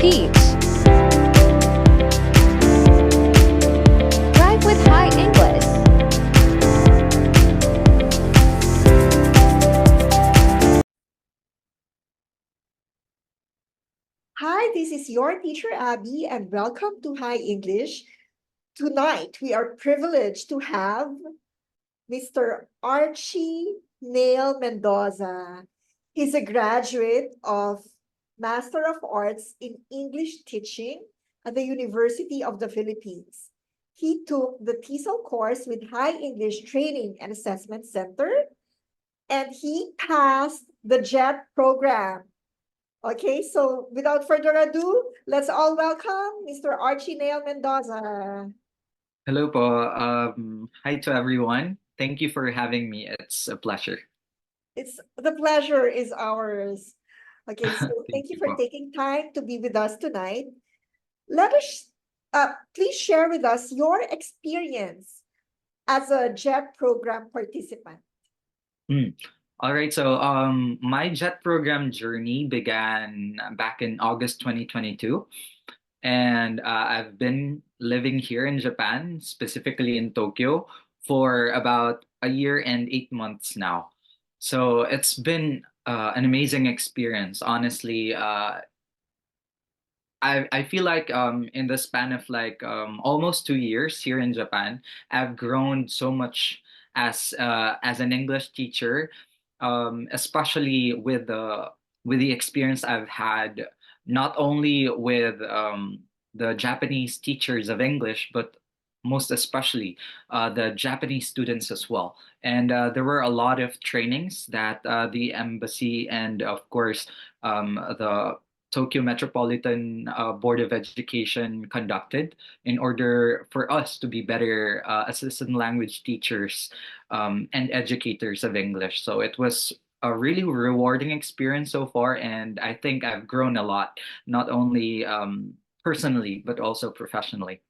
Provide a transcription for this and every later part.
teach. Thrive with High English. Hi, this is your teacher Abby, and welcome to High English. Tonight, we are privileged to have Mr. Archie Nale Mendoza. He's a graduate of Master of Arts in English Teaching at the University of the Philippines. He took the TESOL course with High English Training and Assessment Center, and he passed the JET program. Okay, so without further ado, let's all welcome Mr. Archie Nale Mendoza. Hello po. Hi to everyone. Thank you for having me. It's a pleasure. It's the pleasure is ours. Okay, so Thank thank you you for po. taking time to be with us tonight. Let us please share with us your experience as a JET program participant. Mm. All right. My JET program journey began back in August 2022, and I've been living here in Japan, specifically in Tokyo, for about a year and 8 months now. So it's been an amazing experience. Honestly, I feel like in the span of like almost 2 years here in Japan, I've grown so much as an English teacher, especially with the experience I've had not only with the Japanese teachers of English, but most especially the Japanese students as well. And there were a lot of trainings that the embassy and of course the Tokyo Metropolitan Board of Education conducted in order for us to be better assistant language teachers and educators of English. So it was a really rewarding experience so far, and I think I've grown a lot, not only personally, but also professionally.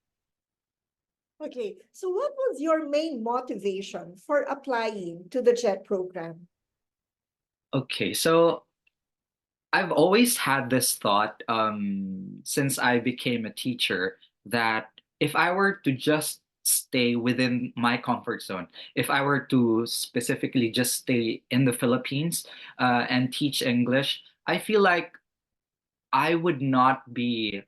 Okay, so what was your main motivation for applying to the JET program? Okay, so I've always had this thought since I became a teacher that if I were to just stay within my comfort zone, if I were to specifically just stay in the Philippines and teach English, I feel like I would not be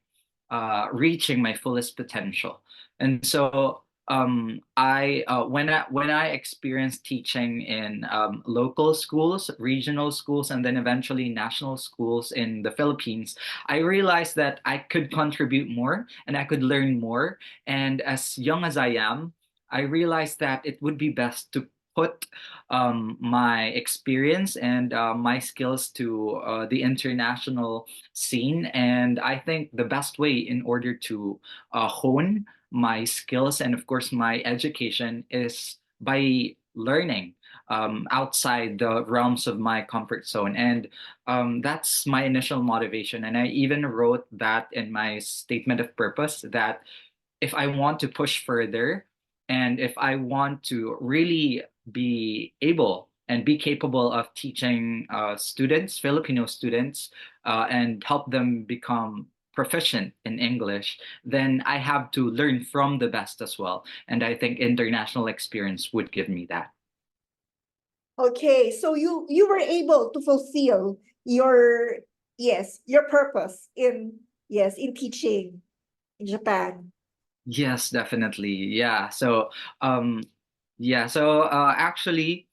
reaching my fullest potential. And so when I experienced teaching in local schools, regional schools, and then eventually national schools in the Philippines, I realized that I could contribute more and I could learn more. And as young as I am, I realized that it would be best to put my experience and my skills to the international scene. And I think the best way in order to hone my skills and, of course, my education is by learning outside the realms of my comfort zone. And that's my initial motivation. And I even wrote that in my statement of purpose that if I want to push further and if I want to really be able and be capable of teaching students, Filipino students, and help them become proficient in English, then I have to learn from the best as well. And I think international experience would give me that. Okay, so you were able to fulfill your your purpose in in teaching in Japan. Yes, definitely. Um, actually,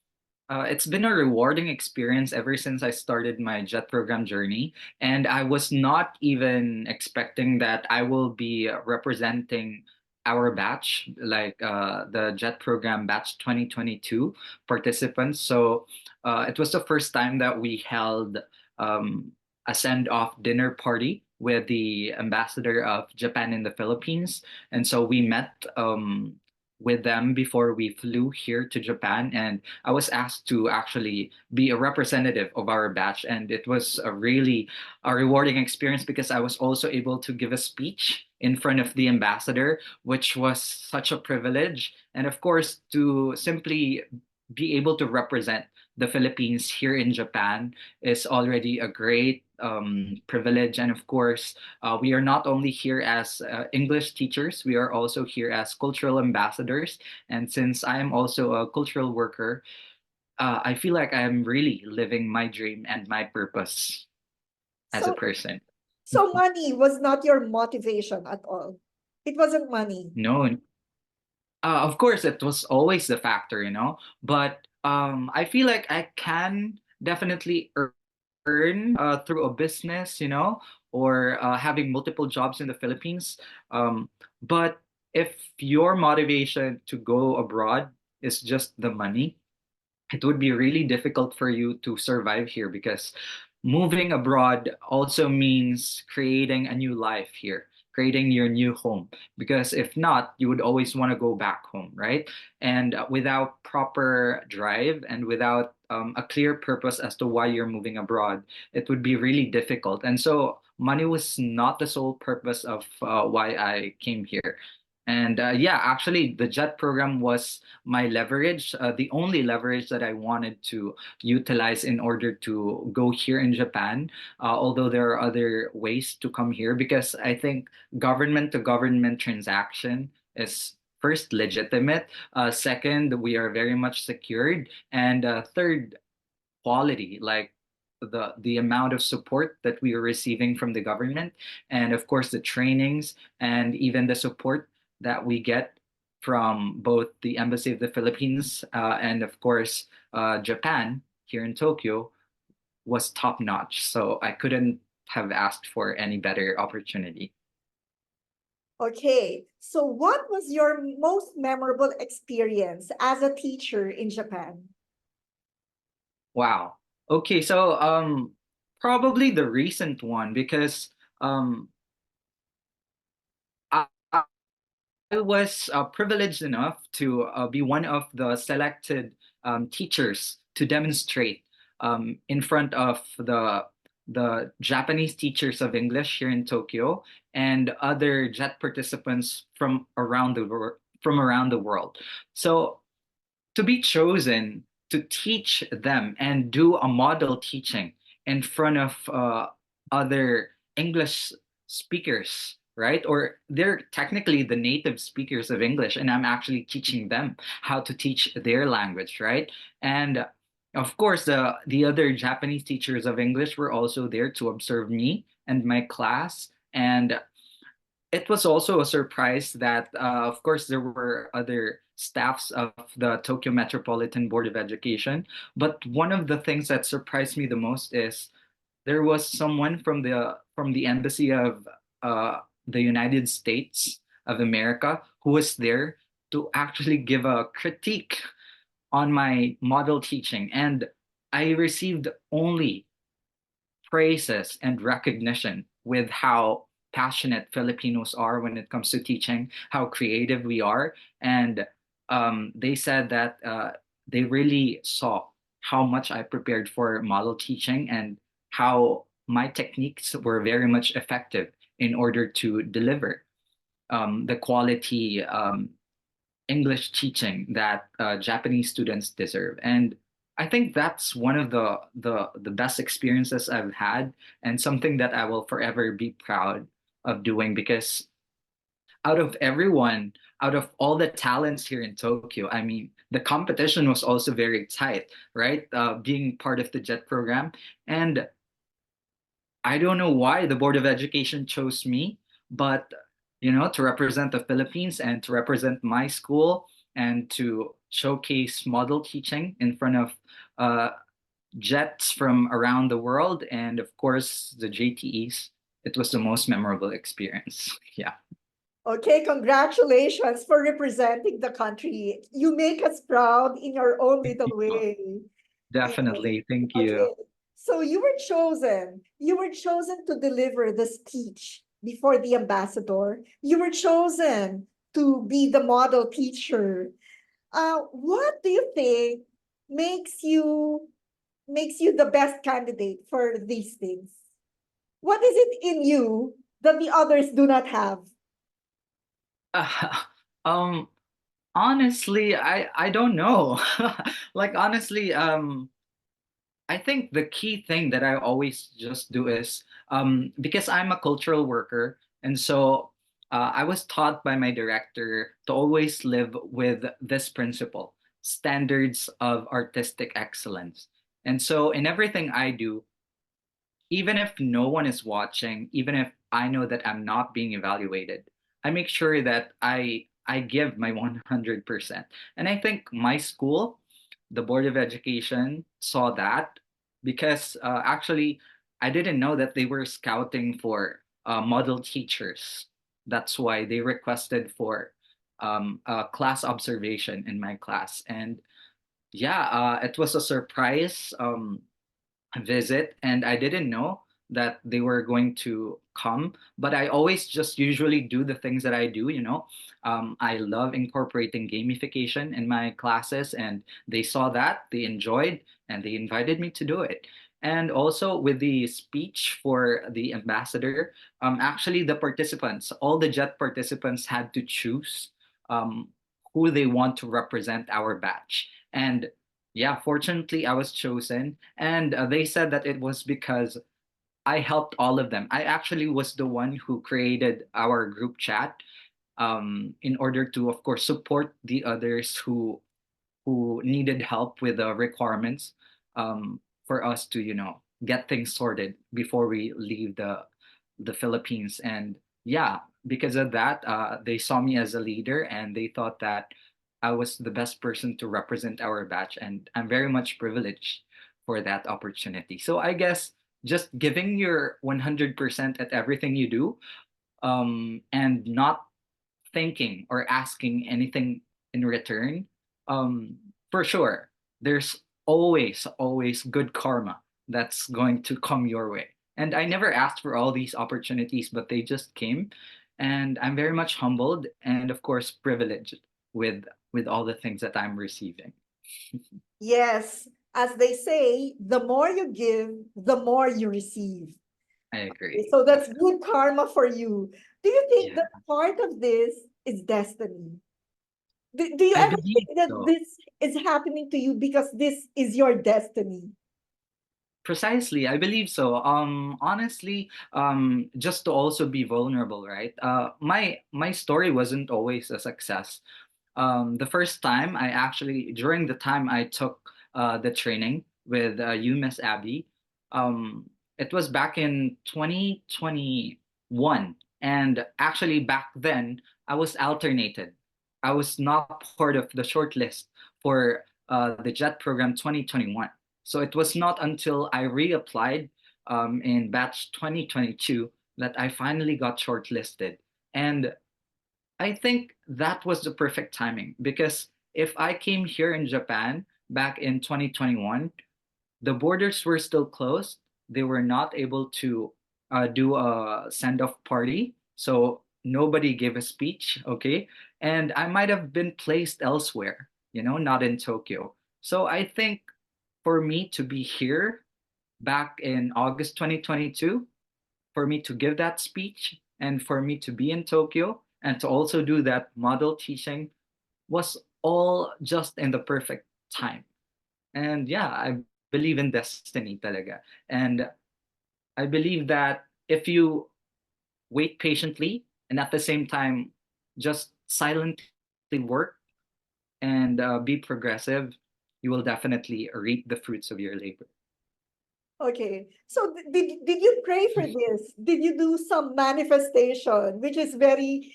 it's been a rewarding experience ever since I started my JET program journey. And I was not even expecting that I will be representing our batch, like the JET program batch 2022 participants. So it was the first time that we held um, a send-off dinner party with the ambassador of Japan in the Philippines. And so we met with them before we flew here to Japan. And I was asked to actually be a representative of our batch, and it was a really a rewarding experience because I was also able to give a speech in front of the ambassador, which was such a privilege. And of course, to simply be able to represent the Philippines here in Japan is already a great privilege. And of course, we are not only here as English teachers, we are also here as cultural ambassadors. And since I am also a cultural worker, I feel like I'm really living my dream and my purpose as a So, person. so money was not your motivation at all. It wasn't money. No, of course, it was always the factor, but I feel like I can definitely earn through a business, or having multiple jobs in the Philippines. But if your motivation to go abroad is just the money, it would be really difficult for you to survive here because moving abroad also means creating a new life here, creating your new home. Because if not, you would always want to go back home, right? And without proper drive and without a clear purpose as to why you're moving abroad, it would be really difficult. And so money was not the sole purpose of why I came here. And yeah, actually, the JET program was my leverage, the only leverage that I wanted to utilize in order to go here in Japan. Although there are other ways to come here, because I think government to government transaction is first legitimate. Second, we are very much secured, and third, quality, like the amount of support that we are receiving from the government, and of course the trainings and even the support that we get from both the Embassy of the Philippines and of course Japan here in Tokyo was top notch. So I couldn't have asked for any better opportunity. Okay. So what was your most memorable experience as a teacher in Japan? Wow. Okay, so probably the recent one because um I, I was privileged enough to be one of the selected teachers to demonstrate in front of the Japanese teachers of English here in Tokyo and other JET participants from around the world. So to be chosen to teach them and do a model teaching in front of other English speakers, right? Or they're technically the native speakers of English, and I'm actually teaching them how to teach their language, right? And of course, the other Japanese teachers of English were also there to observe me and my class. And it was also a surprise that, of course, there were other staffs of the Tokyo Metropolitan Board of Education. But one of the things that surprised me the most is there was someone from the Embassy of the United States of America who was there to actually give a critique on my model teaching, and I received only praises and recognition with how passionate Filipinos are when it comes to teaching, how creative we are. And they said that they really saw how much I prepared for model teaching and how my techniques were very much effective in order to deliver the quality English teaching that Japanese students deserve. And I think that's one of the best experiences I've had and something that I will forever be proud of doing because out of everyone, out of all the talents here in Tokyo, I mean, the competition was also very tight, right? Being part of the JET program. And I don't know why the Board of Education chose me, but to represent the Philippines and to represent my school and to showcase model teaching in front of uh, jets from around the world and of course the JTEs, it was the most memorable experience. Yeah, Okay, congratulations for representing the country. You make us proud in your own little way. Yeah. definitely. Thank you. Okay. So you were chosen. You were chosen to deliver the speech before the ambassador. You were chosen to be the model teacher. What do you think makes you makes you the best candidate for these things? What is it in you that the others do not have? Uh, um, Honestly, I don't know. Like honestly, I think the key thing that I always just do is because I'm a cultural worker, and so I was taught by my director to always live with this principle, standards of artistic excellence. And so in everything I do, even if no one is watching, even if I know that I'm not being evaluated, I make sure that I give my 100%. And I think my school, the Board of Education, saw that because actually I didn't know that they were scouting for model teachers. That's why they requested for a class observation in my class. And yeah, it was a surprise. Visit, and I didn't know that they were going to come, but I always just usually do the things that I do, you know. I love incorporating gamification in my classes, and they saw that, they enjoyed, and they invited me to do it. And also with the speech for the ambassador, actually the participants, all the JET participants had to choose um, who they want to represent our batch. And yeah, fortunately, I was chosen, and they said that it was because I helped all of them. I actually was the one who created our group chat in order to, of course, support the others who needed help with the requirements for us to, you know, get things sorted before we leave the Philippines. And yeah, because of that, they saw me as a leader and they thought that I was the best person to represent our batch. And I'm very much privileged for that opportunity. So I guess just giving your 100% at everything you do and not thinking or asking anything in return, for sure, there's always good karma that's going to come your way. And I never asked for all these opportunities, but they just came. And I'm very much humbled and, of course, privileged with with all the things that I'm receiving. Yes, as they say, the more you give, the more you receive. I agree. So that's Definitely. good karma for you. Do you think Yeah, that part of this is destiny? Do you I ever believe think that so. this is happening to you because this is your destiny? Precisely, I believe so. Honestly, just to also be vulnerable, right? My story wasn't always a success. The first time I actually, during the time I took the training with you, Miss Abby, um, it was back in 2021. And actually, back then, I was alternated. I was not part of the shortlist for the JET program 2021. So it was not until I reapplied in batch 2022 that I finally got shortlisted. And I think that was the perfect timing because if I came here in Japan back in 2021, the borders were still closed. They were not able to do a send off party. So nobody gave a speech. Okay. And I might have been placed elsewhere, you know, not in Tokyo. So I think for me to be here back in August 2022, for me to give that speech and for me to be in Tokyo and to also do that model teaching was all just in the perfect time. And yeah, I believe in destiny talaga. And I believe that if you wait patiently and at the same time just silently work and be progressive, you will definitely reap the fruits of your labor. Okay. So did you pray for this? Did you do some manifestation, which is very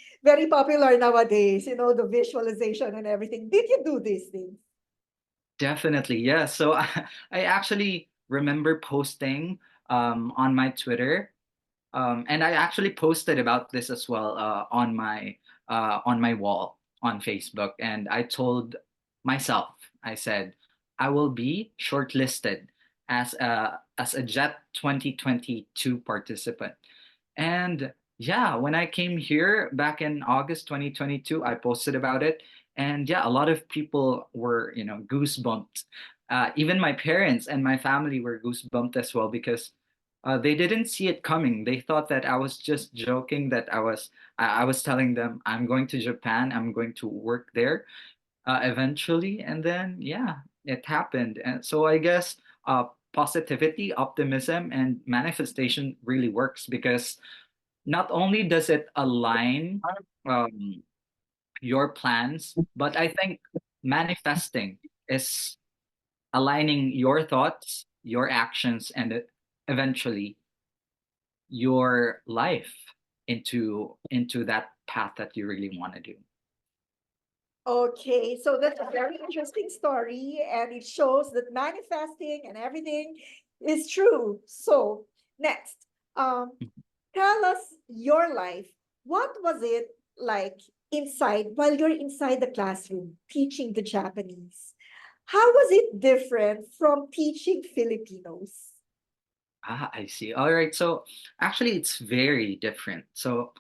popular nowadays, you know, the visualization and everything. Did you do these things? Definitely, yes. So I actually remember posting on my Twitter, and I actually posted about this as well on my wall on Facebook, and I told myself, I said, I will be shortlisted as a JET 2022 participant. And yeah, when I came here back in August 2022, I posted about it. And yeah, a lot of people were, you know, goosebumped. Even my parents and my family were goosebumped as well because They didn't see it coming. They thought that I was just joking, that I was telling them I'm going to Japan, I'm going to work there eventually, and then yeah, it happened. And so I guess positivity, optimism, and manifestation really works because not only does it align um, your plans, but I think manifesting is aligning your thoughts, your actions, and eventually your life into that path that you really want to do. Okay, so that's a very interesting story, and it shows that manifesting and everything is true. So, next, um, tell us your life. What was it like inside while you're inside the classroom teaching the Japanese? How was it different from teaching Filipinos? Ah, I see. All right. So actually, it's very different. So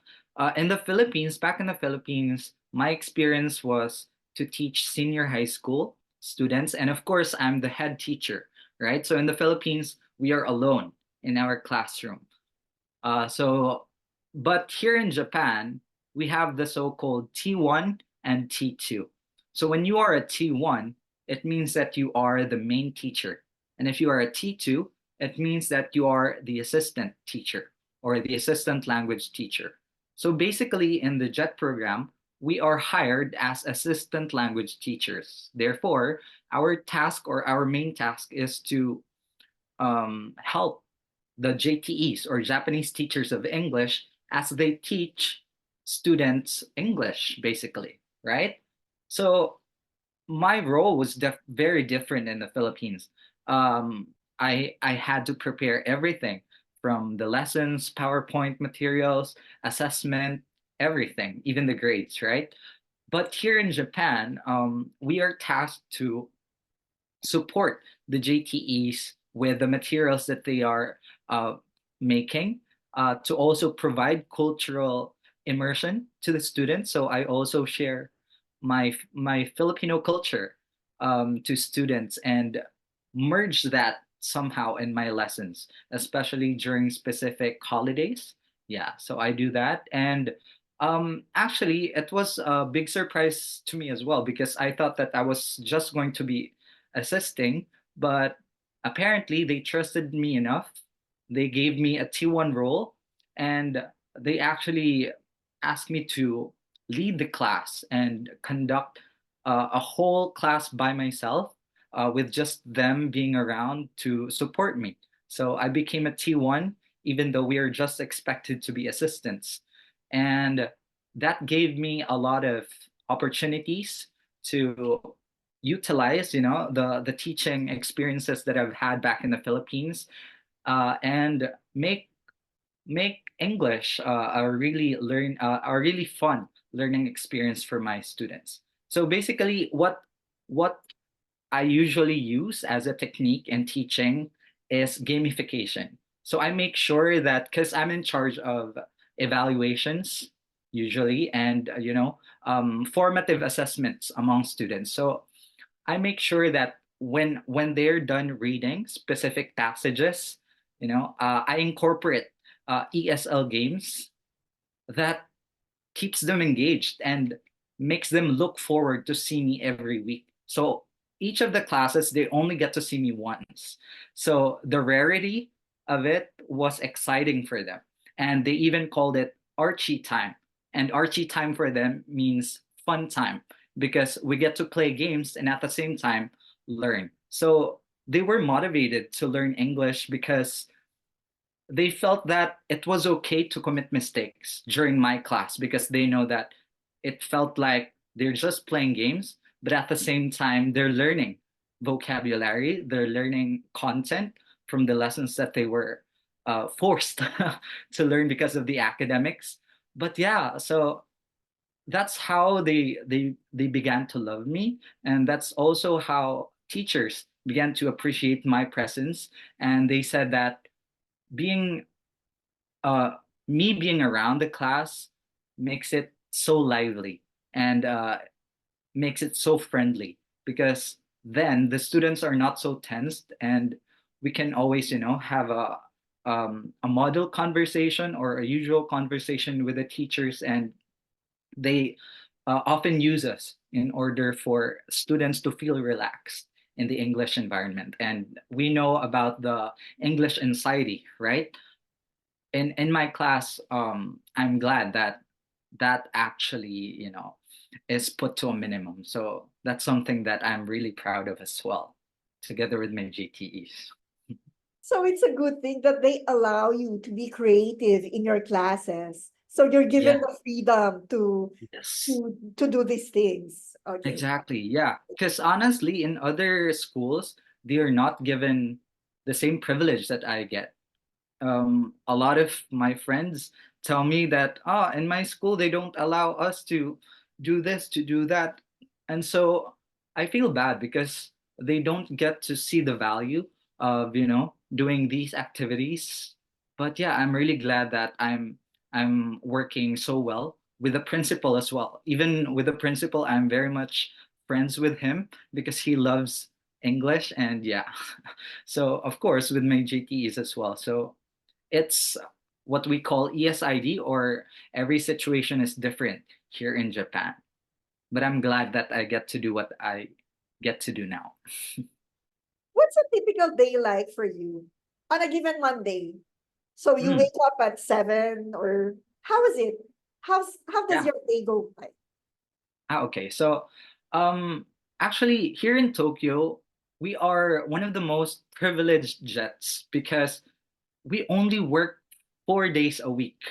in the Philippines, back in the Philippines, my experience was to teach senior high school students. And of course, I'm the head teacher, right? So in the Philippines, we are alone in our classroom. So, but here in Japan, we have the so-called T1 and T2. So when you are a T1, it means that you are the main teacher. And if you are a T2, it means that you are the assistant teacher or the assistant language teacher. So basically, in the JET program, we are hired as assistant language teachers. Therefore, our task or our main task is to help the JTEs or Japanese teachers of English as they teach students English, basically, right? So my role was very different in the Philippines. Um, I had to prepare everything from the lessons, PowerPoint materials, assessment, everything, even the grades, right? But here in Japan, we are tasked to support the JTEs with the materials that they are uh, making to also provide cultural immersion to the students. So I also share my Filipino culture to students and merge that somehow in my lessons, especially during specific holidays. Yeah, so I do that. And actually, it was a big surprise to me as well because I thought that I was just going to be assisting, but apparently they trusted me enough. They gave me a T1 role and they actually asked me to lead the class and conduct a whole class by myself with just them being around to support me. So I became a T1 even though we are just expected to be assistants. And that gave me a lot of opportunities to utilize, the teaching experiences that I've had back in the Philippines, and make English a really fun learning experience for my students. So basically, what I usually use as a technique in teaching is gamification. So I make sure that because I'm in charge of evaluations usually and formative assessments among students. So I make sure that when they're done reading specific passages, I incorporate ESL games that keeps them engaged and makes them look forward to see me every week. So each of the classes, they only get to see me once. So the rarity of it was exciting for them. And they even called it Archie time. And Archie time for them means fun time because we get to play games and at the same time learn. So they were motivated to learn English because they felt that it was okay to commit mistakes during my class because they know that it felt like they're just playing games, but at the same time, they're learning vocabulary, they're learning content from the lessons that they were forced to learn because of the academics. But yeah, so that's how they began to love me, and that's also how teachers began to appreciate my presence. And they said that being uh, me being around the class makes it so lively and makes it so friendly because then the students are not so tensed and we can always have a model conversation or a usual conversation with the teachers, and they often use us in order for students to feel relaxed in the English environment. And we know about the English anxiety, right? In my class, I'm glad that that actually, is put to a minimum. So that's something that I'm really proud of as well, together with my GTEs. So it's a good thing that they allow you to be creative in your classes. So you're given Yeah, the freedom yes, to do these things. Okay. exactly. Yeah, because honestly, in other schools, they are not given the same privilege that I get. A lot of my friends tell me that in my school they don't allow us to do this, to do that, and so I feel bad because they don't get to see the value of doing these activities. But yeah, I'm really glad that I'm working so well with the principal as well. Even with the principal, I'm very much friends with him because he loves English, and yeah. So of course with my JTEs as well. So it's what we call ESID, or every situation is different here in Japan. But I'm glad that I get to do what I get to do now. What's a typical day like for you on a given Monday? So you Mm, wake up at 7, or how is it? How does yeah. your day go like? Okay. So, um, actually, here in Tokyo, we are one of the most privileged jets because we only work 4 days a week.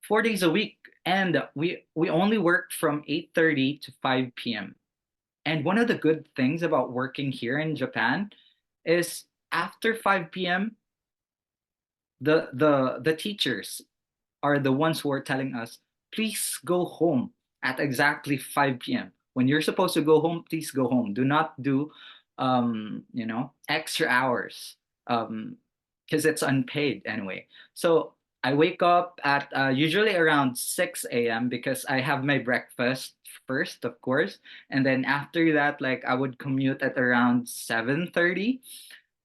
4 days a week, and we only work from 8:30 to 5 p.m. And one of the good things about working here in Japan is after 5 p.m., the teachers are the ones who are telling us, please go home at exactly 5 p.m. When you're supposed to go home, please go home. Do not do extra hours. Because it's unpaid anyway. So I wake up at usually around 6 a.m. because I have my breakfast first, of course. And then after that, like I would commute at around 7:30.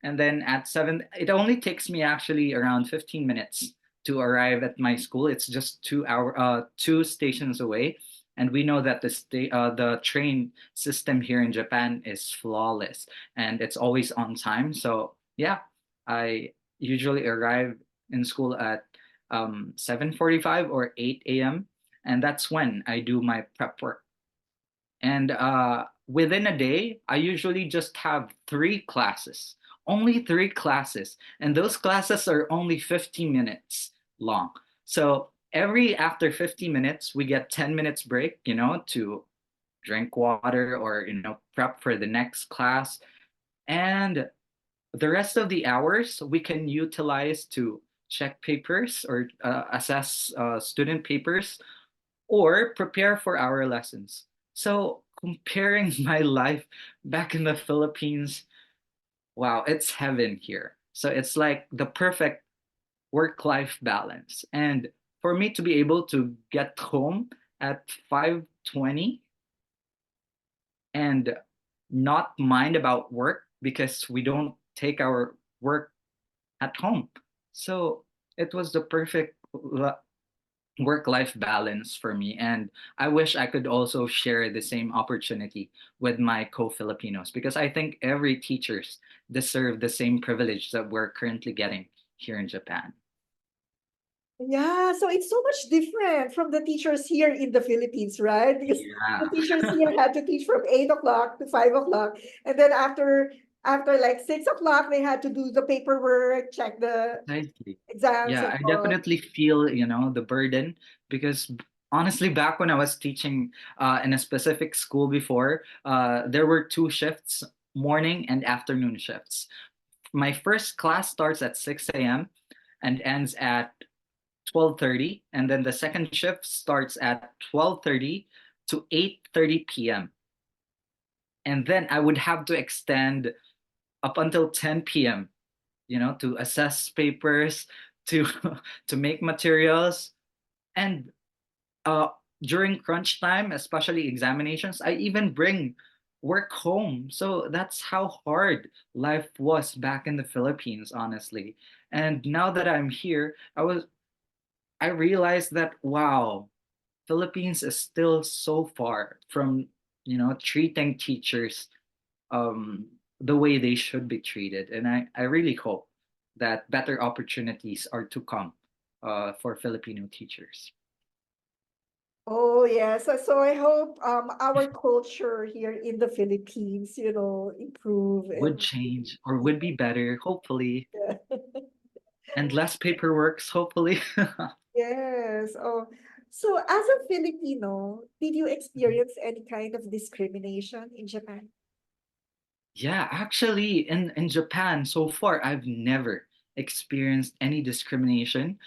And then at 7, it only takes me actually around 15 minutes to arrive at my school. It's just 2 stations away. And we know that the train system here in Japan is flawless and it's always on time. So yeah, I usually arrive in school at 7:45 or 8 a.m. And that's when I do my prep work. And within a day, I usually just have 3 classes, only 3 classes. And those classes are only 50 minutes long. So every after 50 minutes, we get 10 minutes break, to drink water or, prep for the next class. And the rest of the hours we can utilize to check papers or assess student papers or prepare for our lessons. So, comparing my life back in the Philippines, wow, it's heaven here. So, it's like the perfect work life balance. And for me to be able to get home at 5:20 and not mind about work because we don't take our work at home. So, it was the perfect work-life balance for me, and I wish I could also share the same opportunity with my co-Filipinos, because I think every teachers deserve the same privilege that we're currently getting here in Japan. Yeah, so it's so much different from the teachers here in the Philippines, right? Because the Yeah. teachers here had to teach from 8 o'clock to 5 o'clock, and then after like 6 o'clock, they had to do the paperwork, check the Precisely. exams Yeah, and I all. definitely feel, the burden, because honestly, back when I was teaching in a specific school before, there were 2 shifts, morning and afternoon shifts. My first class starts at 6 a.m. and ends at 12:30, and then the second shift starts at 12:30 to 8:30 p.m. And then I would have to extend up until 10 p.m., to assess papers, to to make materials, and uh during crunch time, especially examinations, I even bring work home. So that's how hard life was back in the Philippines, honestly. And now that I'm here, I realized that wow, Philippines is still so far from, treating teachers um the way they should be treated. And I really hope that better opportunities are to come for Filipino teachers. Oh yes, so I hope our culture here in the Philippines, improve Would and change or would be better, hopefully, yeah. and less paperworks, hopefully. Yes. Oh, so as a Filipino, did you Mhm. experience any kind of discrimination in Japan? Yeah, actually, in Japan so far, I've never experienced any discrimination.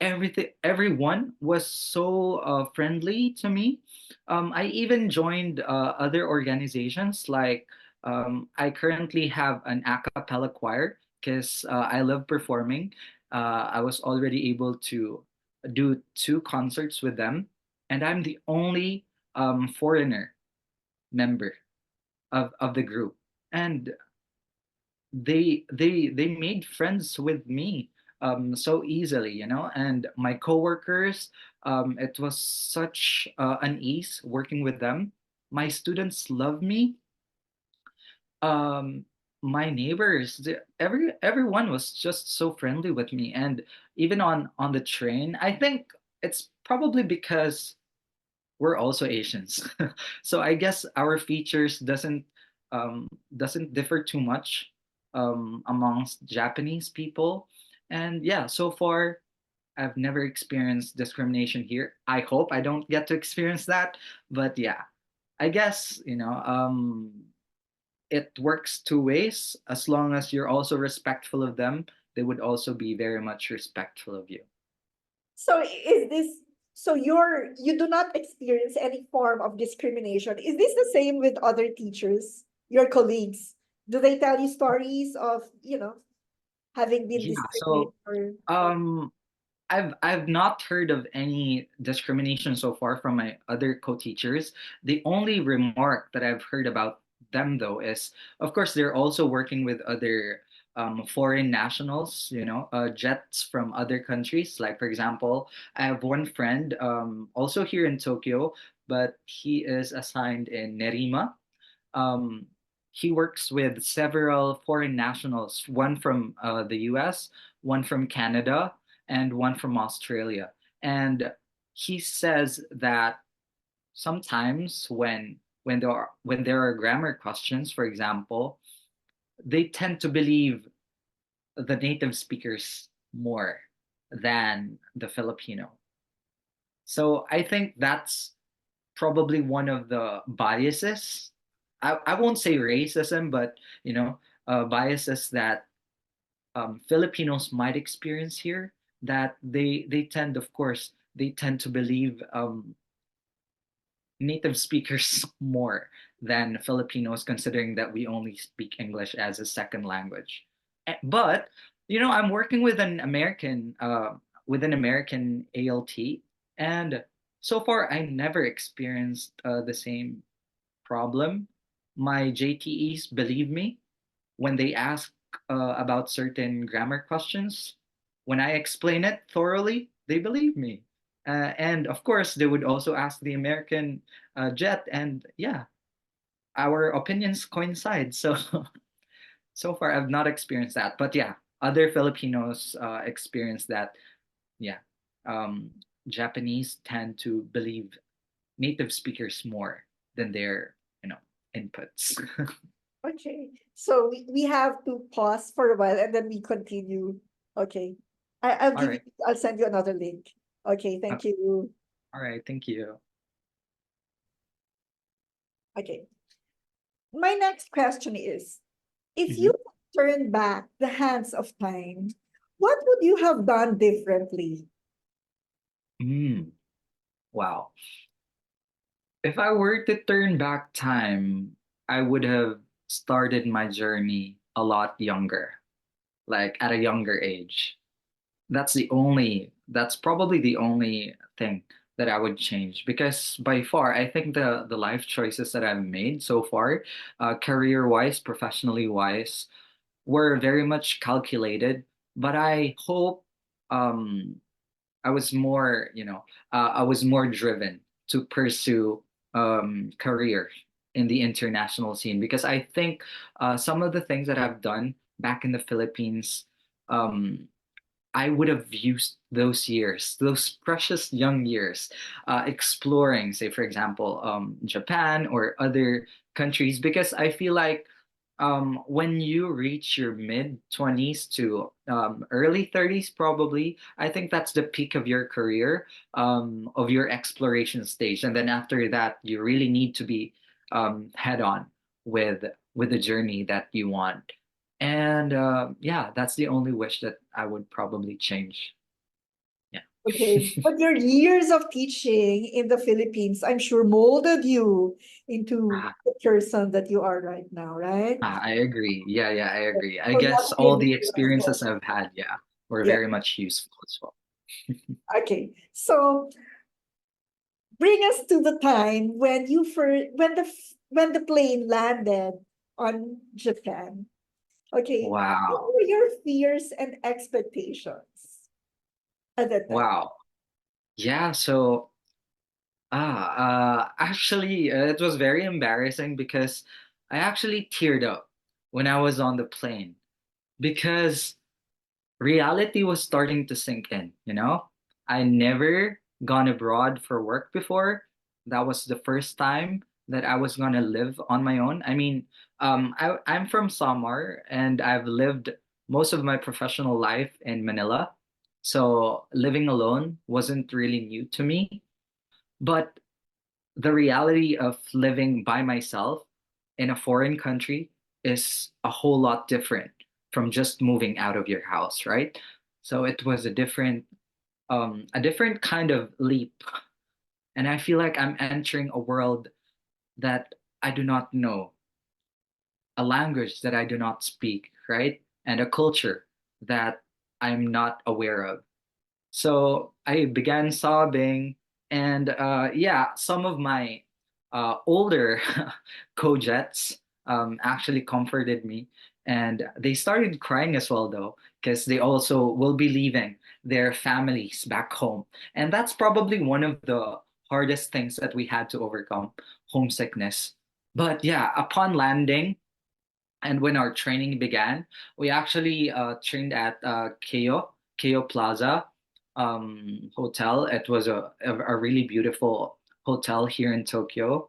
Everyone was so friendly to me. I even joined other organizations. Like I currently have an a cappella choir because I love performing. I was already able to do two concerts with them, and I'm the only foreigner member of the group. And they made friends with me so easily, and my coworkers, it was such an ease working with them. My students love me. um my neighbors, everyone was just so friendly with me. And even on the train, I think it's probably because we're also Asians. So I guess our features doesn't differ too much amongst Japanese people. And yeah, so far I've never experienced discrimination here. I hope I don't get to experience that. But yeah, I guess, it works two ways. As long as you're also respectful of them, they would also be very much respectful of you. So is this so you do not experience any form of discrimination? Is this the same with other teachers, your colleagues? Do they tell you stories of, having been Yeah, discriminated so or um I've not heard of any discrimination so far from my other co-teachers. The only remark that I've heard about them though is, of course, they're also working with other foreign nationals, jets from other countries. Like for example, I have one friend also here in Tokyo, but he is assigned in Nerima. um, he works with several foreign nationals, one from the US, one from Canada, and one from Australia. And he says that sometimes when there are grammar questions, for example, they tend to believe the native speakers more than the Filipino. So I think that's probably one of the biases. I won't say racism, but biases that Filipinos might experience here. That they tend, of course, they tend to believe native speakers more than Filipinos, considering that we only speak English as a second language. But I'm working with an American ALT, and so far I never experienced the same problem. My JTEs believe me when they ask about certain grammar questions. When I explain it thoroughly, they believe me. And of course, they would also ask the American jet, and yeah, our opinions coincide. So, so far, I've not experienced that. But yeah, other Filipinos experience that. Yeah, um, Japanese tend to believe native speakers more than their, inputs. okay. So we have to pause for a while and then we continue. Okay. All right. I'll send you another link. Okay, Uh, thank you. all right. Thank you. Okay. My next question is, if you Mhm. could turn back the hands of time, what would you have done differently? Mm, wow. If I were to turn back time, I would have started my journey a lot younger, like at a younger age. That's probably the only thing that I would change because by far I think the life choices that I've made so far, career wise, professionally wise, were very much calculated. But I hope um I was more, I was more driven to pursue career in the international scene because I think some of the things that I've done back in the Philippines, um, I would have used those years, those precious young years, exploring, say, for example, Japan or other countries, because I feel like when you reach your mid 20s to early 30s, probably, I think that's the peak of your career, of your exploration stage. And then after that, you really need to be head on with the journey that you want. And yeah, that's the only wish that I would probably change. Yeah. Okay, but your years of teaching in the Philippines, I'm sure molded you into Ah, the person that you are right now, right? I agree. Yeah, yeah, I agree. I So you have guess to give all it the to yourself. experiences I've had, yeah, were Yeah. very much useful as well. Okay. So bring us to the time when you first when the plane landed on Japan. Okay. What Wow. were your fears and expectations at that time? Wow. Yeah, so actually, it was very embarrassing because I actually teared up when I was on the plane because reality was starting to sink in. I never gone abroad for work before. That was the first time that I was gonna live on my own. I mean, I'm from Samar and I've lived most of my professional life in Manila. So living alone wasn't really new to me. But the reality of living by myself in a foreign country is a whole lot different from just moving out of your house, right? So it was a different kind of leap. And I feel like I'm entering a world that I do not know, a language that I do not speak, right? And a culture that I'm not aware of. So I began sobbing, and yeah, some of my older co-jets actually comforted me, and they started crying as well, though, because they also will be leaving their families back home, and that's probably one of the hardest things that we had to overcome, homesickness. But yeah, upon landing, and when our training began, we actually trained at Keio Plaza hotel. It was a really beautiful hotel here in Tokyo.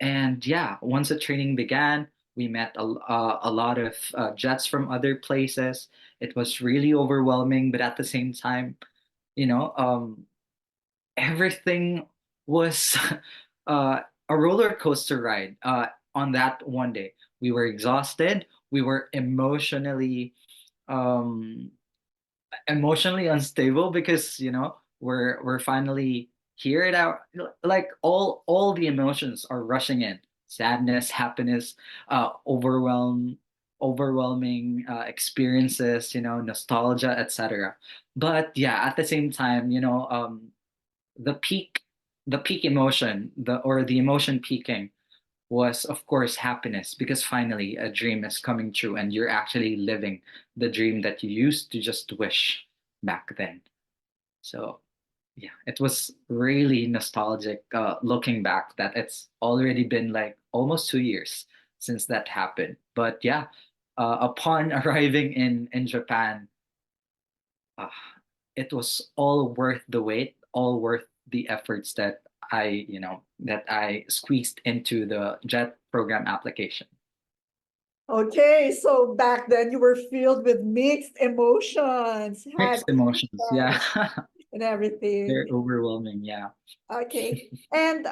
And yeah, once the training began, we met a lot of jets from other places. It was really overwhelming, but at the same time, you know, um, everything was uh, a roller coaster ride on that one day. We were exhausted. We were um, emotionally unstable because we're finally here at our, like, all the emotions are rushing in: sadness, happiness, overwhelming experiences, nostalgia, etc. But yeah, at the same time, the peak the peak emotion, the emotion peaking, was of course happiness, because finally a dream is coming true and you're actually living the dream that you used to just wish back then. So yeah, it was really nostalgic, looking back, that it's already been like almost 2 years since that happened. But yeah, upon arriving in Japan, uh, it was all worth the wait, all worth the efforts that I squeezed into the JET program application. Okay, so back then you were filled with mixed emotions, Mixed happy emotions, yeah. and They're everything. overwhelming, yeah. Okay. And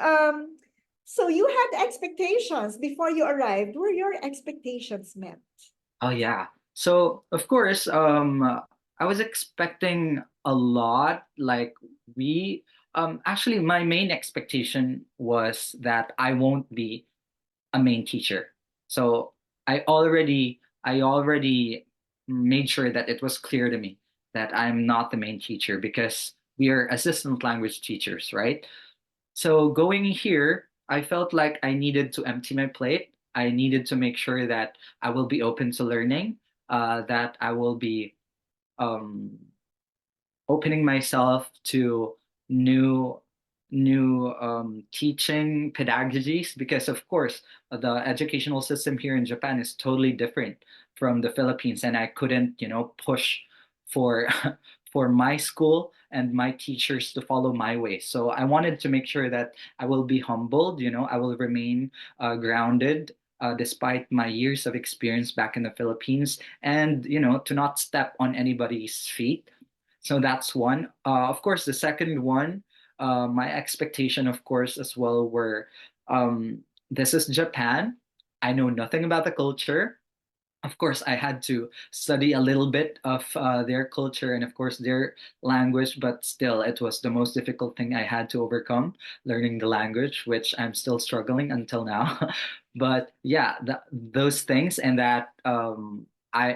so you had expectations before you arrived. Were your expectations met? Oh yeah. So of course, I was expecting a lot. Like we, actually, my main expectation was that I won't be a main teacher. So I already made sure that it was clear to me that I'm not the main teacher, because we are assistant language teachers, right? So going here, I felt like I needed to empty my plate. I needed to make sure that I will be open to learning, that I will be um, opening myself to new teaching pedagogies, because of course the educational system here in Japan is totally different from the Philippines, and I couldn't, push for for my school and my teachers to follow my way. So I wanted to make sure that I will be humbled, I will remain grounded, despite my years of experience back in the Philippines, and to not step on anybody's feet. So that's one. Of course, the second one, my expectation, of course, as well, were this is Japan. I know nothing about the culture. Of course, I had to study a little bit of their culture and, of course, their language, but still, it was the most difficult thing I had to overcome, learning the language, which I'm still struggling until now. But yeah, those things, and that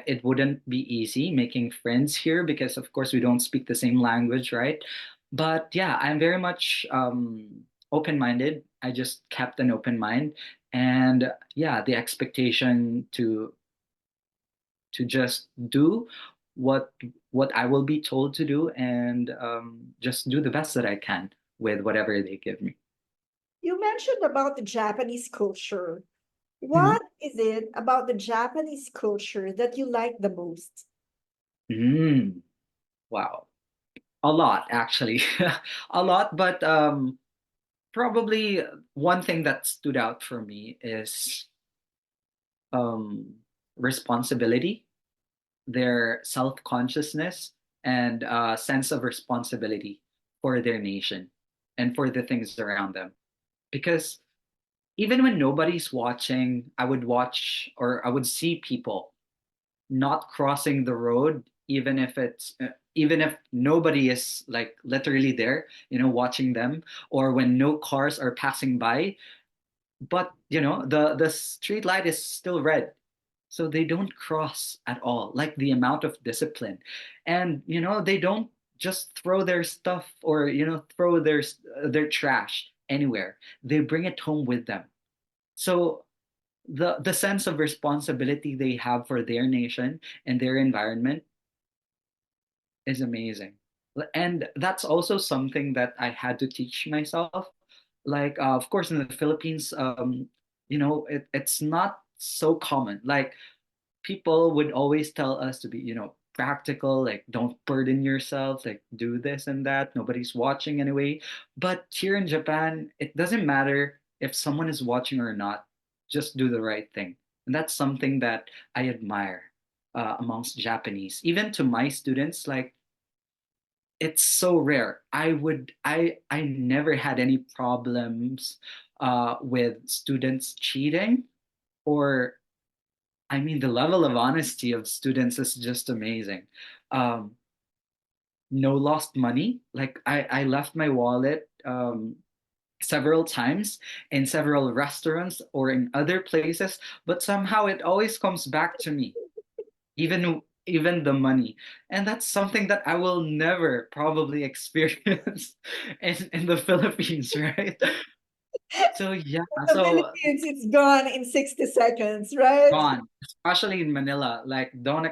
it wouldn't be easy making friends here because, of course, we don't speak the same language, right? But yeah, I'm very much open-minded. I just kept an open mind, and yeah, the expectation to just do what what I will be told to do, and just do the best that I can with whatever they give me. You mentioned about the Japanese culture. Mhm. What is it about the Japanese culture that you like the most? Mm, wow. A lot, actually. A lot, but probably one thing that stood out for me is um, responsibility, their self-consciousness, and sense of responsibility for their nation and for the things around them. Because even when nobody's watching, I would watch, or I would see people not crossing the road, even if nobody is like literally there, watching them, or when no cars are passing by, but the street light is still red, so they don't cross at all. Like the amount of discipline, and they don't just throw their stuff, or throw their trash anywhere. They bring it home with them. So the sense of responsibility they have for their nation and their environment is amazing. And that's also something that I had to teach myself. Like, of course, in the Philippines, it's not so common. Like, people would always tell us to be, practical, like don't burden yourself, like do this and that. Nobody's watching anyway. But here in Japan, it doesn't matter if someone is watching or not. Just do the right thing. And that's something that I admire amongst Japanese. Even to my students, like it's so rare. I never had any problems with students cheating, or I mean, the level of honesty of students is just amazing. Um, no lost money. Like I left my wallet several times in several restaurants or in other places, but somehow it always comes back to me, even the money. And that's something that I will never probably experience in the Philippines, right? So yeah, In the so Philippines, it's gone in 60 seconds, right? gone, especially in Manila. Like, don't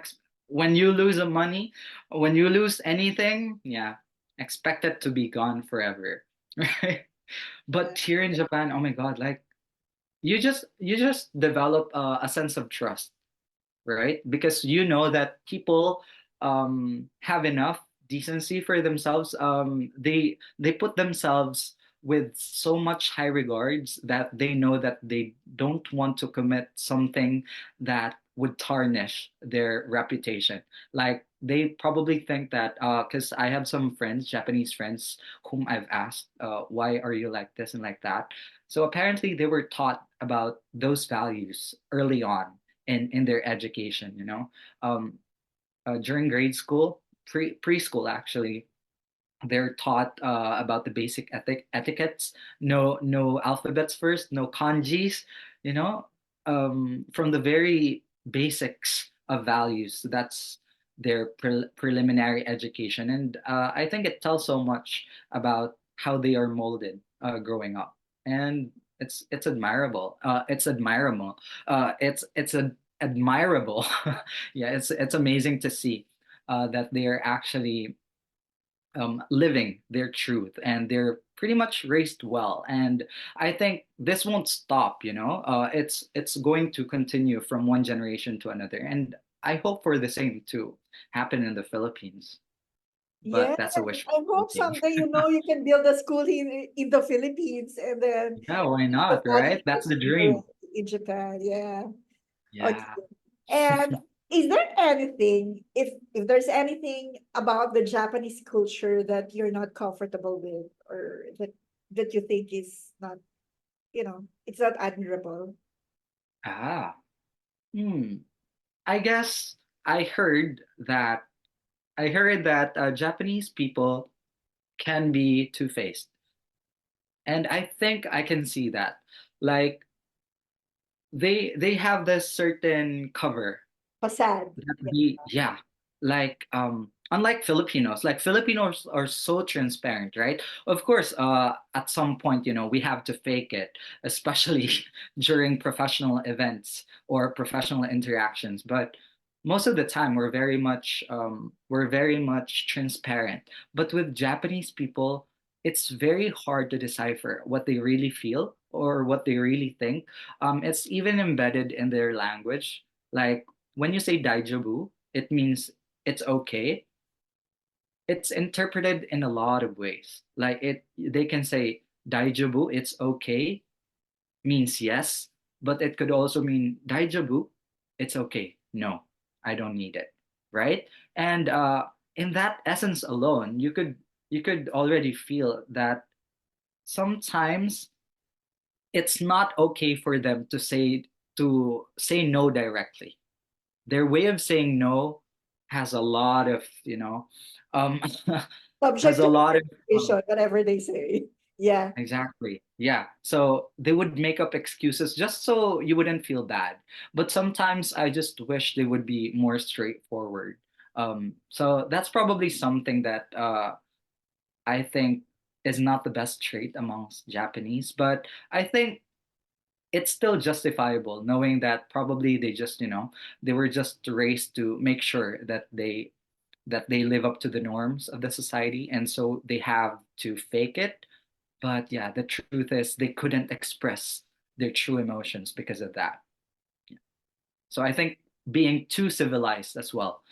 when you lose a money, when you lose anything, yeah, expect it to be gone forever, right? But here in Japan, oh my God, like you just develop a sense of trust, right? Because you know that people have enough decency for themselves. They put themselves with so much high regards that they know that they don't want to commit something that would tarnish their reputation. Like they probably think that because I have some friends, Japanese friends, whom I've asked, why are you like this and like that? So apparently they were taught about those values early on in their education, during grade school, preschool actually, they're taught about the basic etiquettes. No alphabets first, no kanjis, from the very basics of values. So that's their preliminary education, and I think it tells so much about how they are molded growing up, and it's admirable. It's admirable. It's admirable. Yeah, it's amazing to see that they are actually living their truth, and they're pretty much raised well. And I think this won't stop. It's going to continue from one generation to another, and I hope for the same to happen in the Philippines. But Yes, that's a wishful I hope thinking. someday, you can build a school in the Philippines and then Yeah, why the not, study right? That's the here dream. in Japan. Yeah. Yeah. Okay. And is there anything, if there's anything about the Japanese culture that you're not comfortable with, or that you think is not, it's not admirable? Ah. Hmm. I guess I heard that Japanese people can be two-faced. And I think I can see that. Like they have this certain cover Facade. that Yeah. yeah, like unlike Filipinos, like Filipinos are so transparent, right? Of course, at some point, we have to fake it, especially during professional events or professional interactions. But most of the time, we're very much transparent. But with Japanese people, it's very hard to decipher what they really feel or what they really think. It's even embedded in their language. Like when you say daijobu, it means it's okay. It's interpreted in a lot of ways. They can say daijobu, it's okay, means yes, but it could also mean daijobu, it's okay. No, I don't need it, right? And in that essence alone, you could already feel that sometimes it's not okay for them to say no directly. Their way of saying no has a lot of, um, has Subject a to lot of, interpretation, whatever they say. Yeah. exactly. Yeah. So they would make up excuses just so you wouldn't feel bad. But sometimes I just wish they would be more straightforward. So that's probably something that I think is not the best trait amongst Japanese, but I think it's still justifiable knowing that probably they were just raised to make sure that they live up to the norms of the society, and so they have to fake it. But yeah, the truth is they couldn't express their true emotions because of that. So I think being too civilized as well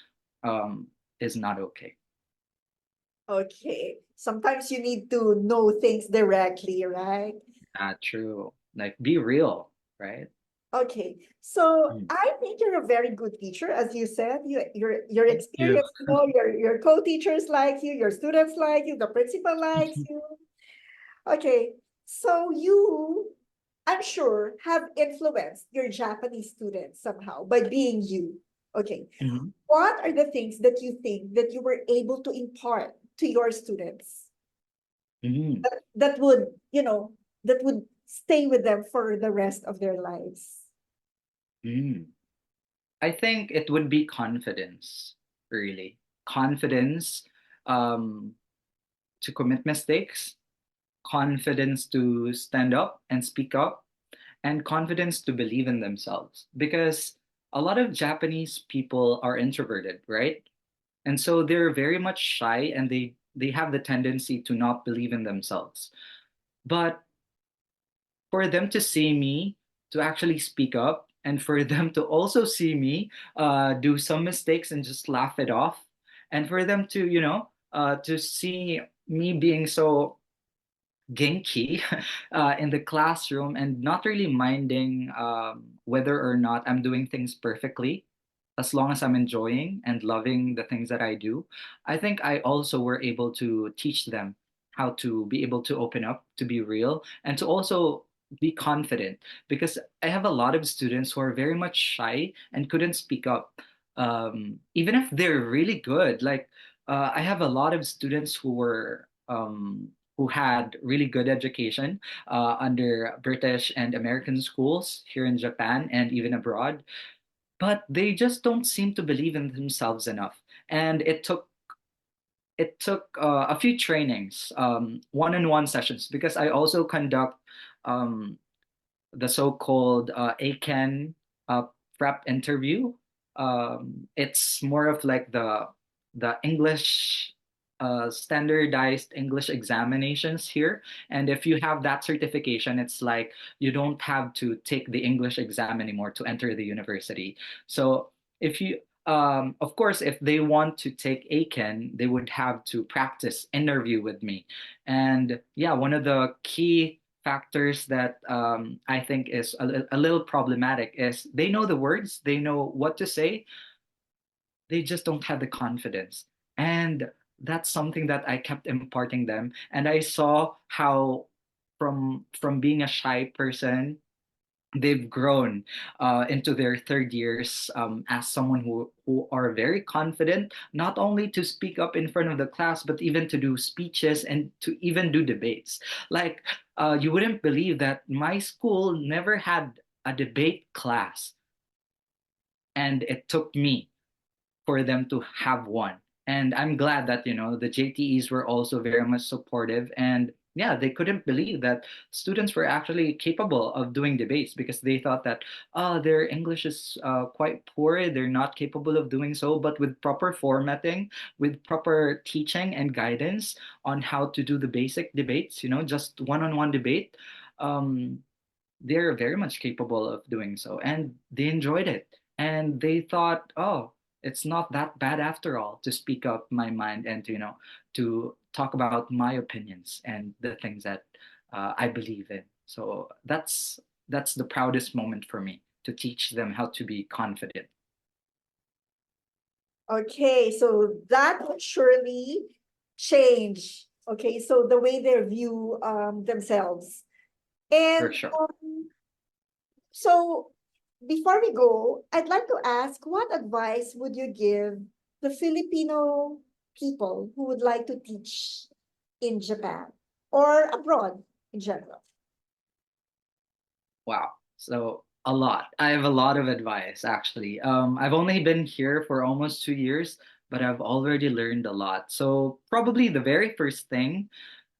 um, is not okay. Okay. Sometimes you need to know things directly, right? Not true. Like be real, right? Okay. So Mm. I think you're a very good teacher, as you said. Your Thank you. experience, your co-teachers like you, your students like you, the principal likes you. Okay. So I'm sure, have influenced your Japanese students somehow by being you. Okay. Mhm. What are the things that you think that you were able to impart to your students Mhm. that would, that would stay with them for the rest of their lives? Mhm. I think it would be confidence, really. Confidence um, to commit mistakes, confidence to stand up and speak up, and confidence to believe in themselves. Because a lot of Japanese people are introverted, right? And so they're very much shy, and they have the tendency to not believe in themselves. But for them to see me, to actually speak up, and for them to also see me do some mistakes and just laugh it off, and for them to to see me being so Genki in the classroom and not really minding whether or not I'm doing things perfectly, as long as I'm enjoying and loving the things that I do. I think I also were able to teach them how to be able to open up, to be real, and to also be confident, because I have a lot of students who are very much shy and couldn't speak up, even if they're really good. Like I have a lot of students who had really good education under British and American schools here in Japan and even abroad, but they just don't seem to believe in themselves enough. and it took a few trainings, one-on-one sessions, because I also conduct um, the so-called ACAN uh, prep interview. It's more of like the English standardized English examinations here. And if you have that certification, it's like you don't have to take the English exam anymore to enter the university. So if you of course, if they want to take ACAN, they would have to practice interview with me. And yeah, one of the key factors that I think is a little problematic is they know the words, they know what to say, they just don't have the confidence. And that's something that I kept imparting them. And I saw how from being a shy person, they've grown into their third years as someone who are very confident, not only to speak up in front of the class, but even to do speeches and to even do debates. Like, you wouldn't believe that my school never had a debate class, and it took me for them to have one. And I'm glad that, the JTEs were also very much supportive. And yeah, they couldn't believe that students were actually capable of doing debates because they thought that, their English is quite poor. They're not capable of doing so. But with proper formatting, with proper teaching and guidance on how to do the basic debates, just one on one debate, um, they're very much capable of doing so, and they enjoyed it, and they thought, oh, it's not that bad after all to speak up my mind and to talk about my opinions and the things that I believe in. So that's the proudest moment for me, to teach them how to be confident. Okay, so that would surely change. Okay, so the way they view themselves. For And sure. so before we go, I'd like to ask, what advice would you give the Filipino people who would like to teach in Japan or abroad in general? Wow. So a lot. I have a lot of advice actually. I've only been here for almost 2 years, but I've already learned a lot. So probably the very first thing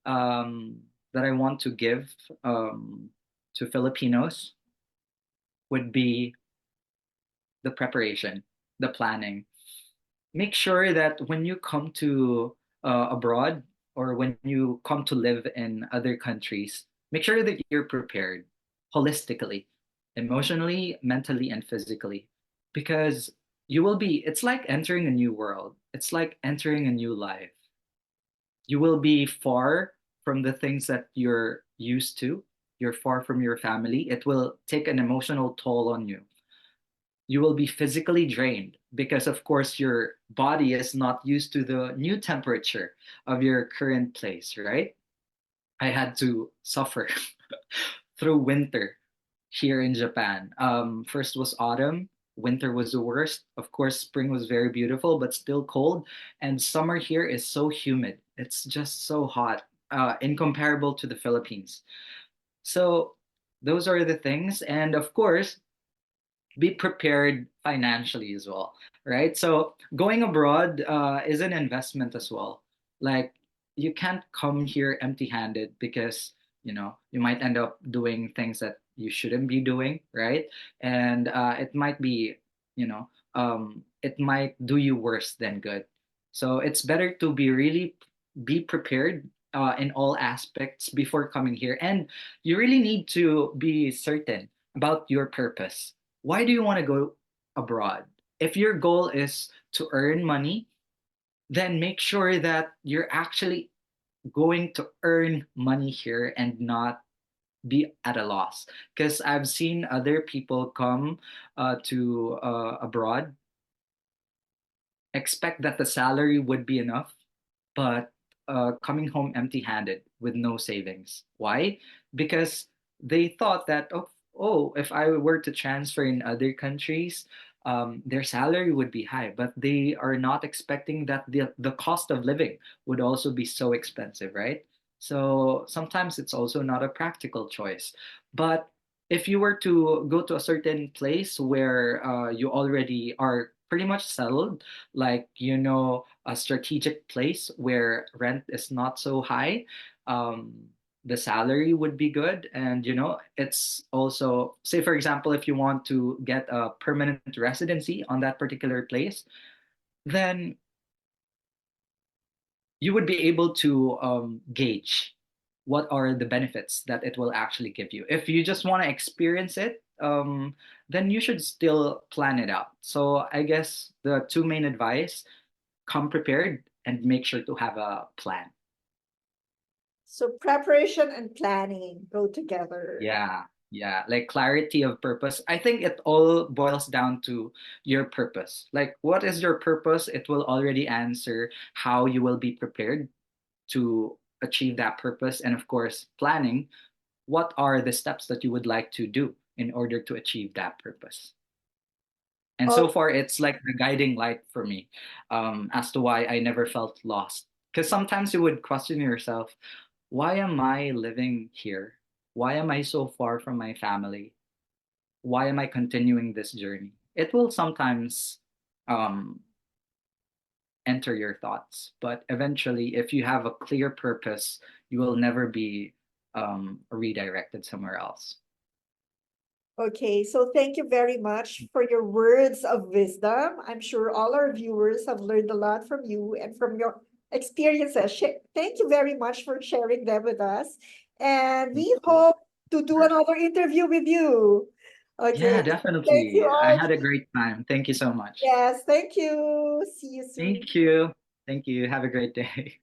that I want to give to Filipinos would be the preparation, the planning. Make sure that when you come to abroad, or when you come to live in other countries, make sure that you're prepared holistically, emotionally, mentally, and physically. Because it's like entering a new world, it's like entering a new life. You will be far from the things that you're used to. You're far from your family. It will take an emotional toll on you. You will be physically drained because, of course, your body is not used to the new temperature of your current place, right? I had to suffer through winter here in Japan. First was autumn, winter was the worst. Of course, spring was very beautiful, but still cold. And summer here is so humid. It's just so hot, incomparable to the Philippines. So, those are the things. And of course, be prepared financially as well, right? So going abroad is an investment as well. Like, you can't come here empty-handed because you might end up doing things that you shouldn't be doing, right? And it might be, it might do you worse than good. So it's better to be prepared in all aspects before coming here, and you really need to be certain about your purpose. Why do you want to go abroad? If your goal is to earn money, then make sure that you're actually going to earn money here and not be at a loss. Because I've seen other people come to abroad, expect that the salary would be enough, but coming home empty-handed with no savings. Why? Because they thought that, oh, if I were to transfer in other countries, their salary would be high, but they are not expecting that the cost of living would also be so expensive, right? So sometimes it's also not a practical choice. But if you were to go to a certain place where you already are pretty much settled, like, a strategic place where rent is not so high. The salary would be good. And, it's also, say, for example, if you want to get a permanent residency on that particular place, then you would be able to gauge what are the benefits that it will actually give you. If you just want to experience it, then you should still plan it out. So I guess the two main advice: come prepared and make sure to have a plan. So preparation and planning go together. Yeah, yeah, like clarity of purpose. I think it all boils down to your purpose. Like, what is your purpose? It will already answer how you will be prepared to achieve that purpose. And of course, planning what are the steps that you would like to do in order to achieve that purpose. And Oh, so far, it's like the guiding light for me, as to why I never felt lost. Because sometimes you would question yourself, why am I living here? Why am I so far from my family? Why am I continuing this journey? It will sometimes um, enter your thoughts. But eventually, if you have a clear purpose, you will never be redirected somewhere else. okay. So thank you very much for your words of wisdom. I'm sure all our viewers have learned a lot from you and from your experiences. Thank you very much for sharing them with us. And Thank we you. hope to do another interview with you. Yeah, Okay. Thank you, definitely. I Arch. had a great time. Thank you so much. Yes, thank you. See you soon. Thank you. Thank you. Have a great day.